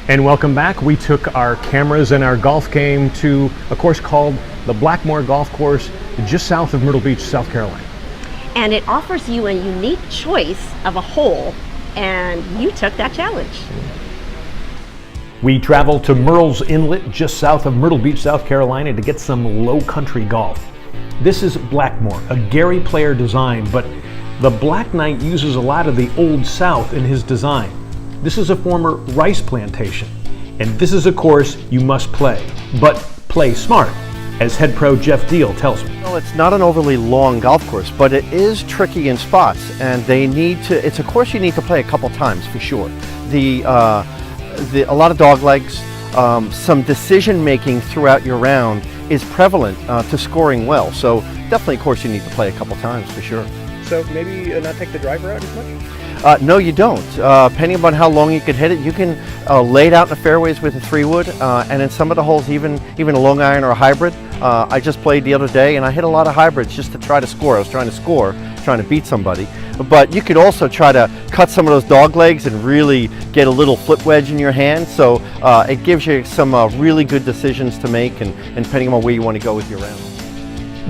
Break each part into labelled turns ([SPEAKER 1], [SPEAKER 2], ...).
[SPEAKER 1] And welcome back. We took our cameras and our golf game to a course called the Blackmoor Golf Course just south of Myrtle Beach, South Carolina.
[SPEAKER 2] And it offers you a unique choice of a hole, and you took that challenge.
[SPEAKER 1] We traveled to Murrels Inlet just south of Myrtle Beach, South Carolina to get some low country golf. This is Blackmoor, a Gary Player design, but the Black Knight uses a lot of the Old South in his design. This is a former rice plantation, and this is a course you must play, but play smart, as head pro Jeff Deal tells me.
[SPEAKER 3] Well, it's not an overly long golf course, but it is tricky in spots, and it's a course you need to play a couple times for sure. A lot of dog legs, some decision making throughout your round is prevalent to scoring well, so definitely a course you need to play a couple times for sure.
[SPEAKER 4] So maybe not take the driver out as much?
[SPEAKER 3] No, you don't. Depending upon how long you can hit it, you can lay it out in the fairways with a 3-wood, and in some of the holes, even a long iron or a hybrid. I just played the other day, and I hit a lot of hybrids just to try to score. I was trying to beat somebody. But you could also try to cut some of those dog legs and really get a little flip wedge in your hand. So it gives you some really good decisions to make, and depending on where you want to go with your round.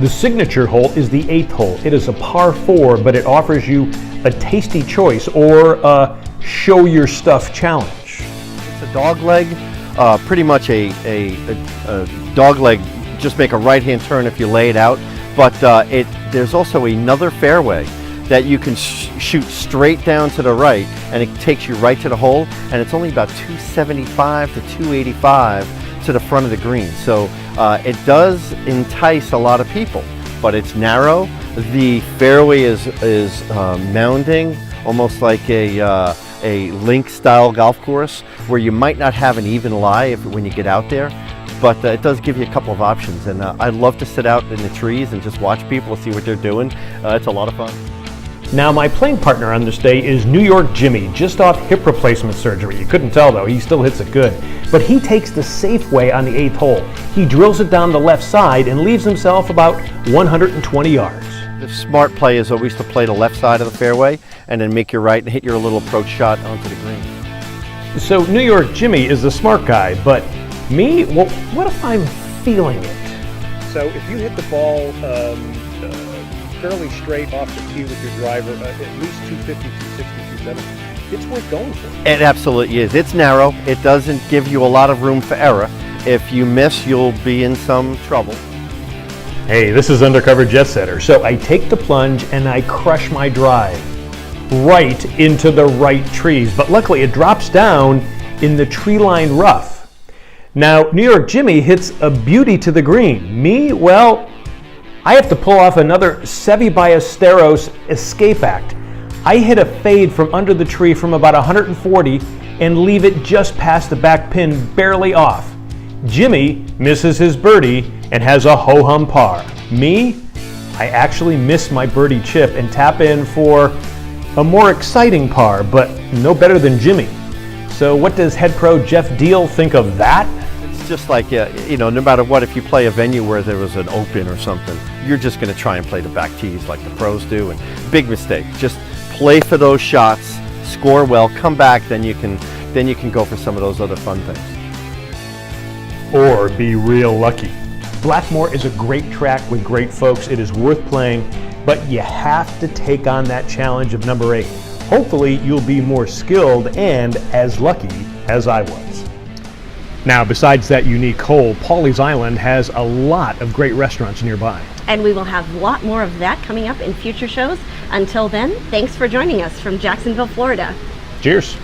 [SPEAKER 1] The signature hole is the 8th hole. It is a par 4, but it offers you a tasty choice or a show your stuff challenge.
[SPEAKER 3] It's a dog leg, pretty much a dog leg. Just make a right-hand turn if you lay it out. But there's also another fairway that you can shoot straight down to the right, and it takes you right to the hole, and it's only about 275 to 285 to the front of the green. So it does entice a lot of people, but it's narrow. The fairway is mounding, almost like a link style golf course where you might not have an even lie when you get out there, but it does give you a couple of options. And I love to sit out in the trees and just watch people, see what they're doing. It's a lot of fun.
[SPEAKER 1] Now, my playing partner on this day is New York Jimmy, just off hip replacement surgery. You couldn't tell though, he still hits it good. But he takes the safe way on the 8th hole. He drills it down the left side and leaves himself about 120 yards.
[SPEAKER 3] The smart play is always to play the left side of the fairway and then make your right and hit your little approach shot onto the green.
[SPEAKER 1] So New York Jimmy is the smart guy, but me, well, what if I'm feeling it?
[SPEAKER 4] So if you hit the ball fairly straight off the tee with your driver, at least 250, 260, 270, it's worth going for.
[SPEAKER 3] It absolutely is. It's narrow. It doesn't give you a lot of room for error. If you miss, you'll be in some trouble.
[SPEAKER 1] Hey, this is Undercover Jet Setter. So I take the plunge and I crush my drive right into the right trees. But luckily it drops down in the tree-lined rough. Now, New York Jimmy hits a beauty to the green. Me, well, I have to pull off another Seve Ballesteros escape act. I hit a fade from under the tree from about 140 and leave it just past the back pin, barely off. Jimmy misses his birdie and has a ho-hum par. Me, I actually miss my birdie chip and tap in for a more exciting par, but no better than Jimmy. So what does head pro Jeff Deal think of that?
[SPEAKER 3] It's just like, no matter what, if you play a venue where there was an open or something, you're just going to try and play the back tees like the pros do, and big mistake. Just play for those shots, score well, come back, then you can go for some of those other fun things.
[SPEAKER 1] Or be real lucky. Blackmoor is a great track with great folks. It is worth playing, but you have to take on that challenge of number 8. Hopefully you'll be more skilled and as lucky as I was. Now, besides that unique hole, Pawleys Island has a lot of great restaurants nearby.
[SPEAKER 2] And we will have a lot more of that coming up in future shows. Until then, thanks for joining us from Jacksonville, Florida.
[SPEAKER 1] Cheers.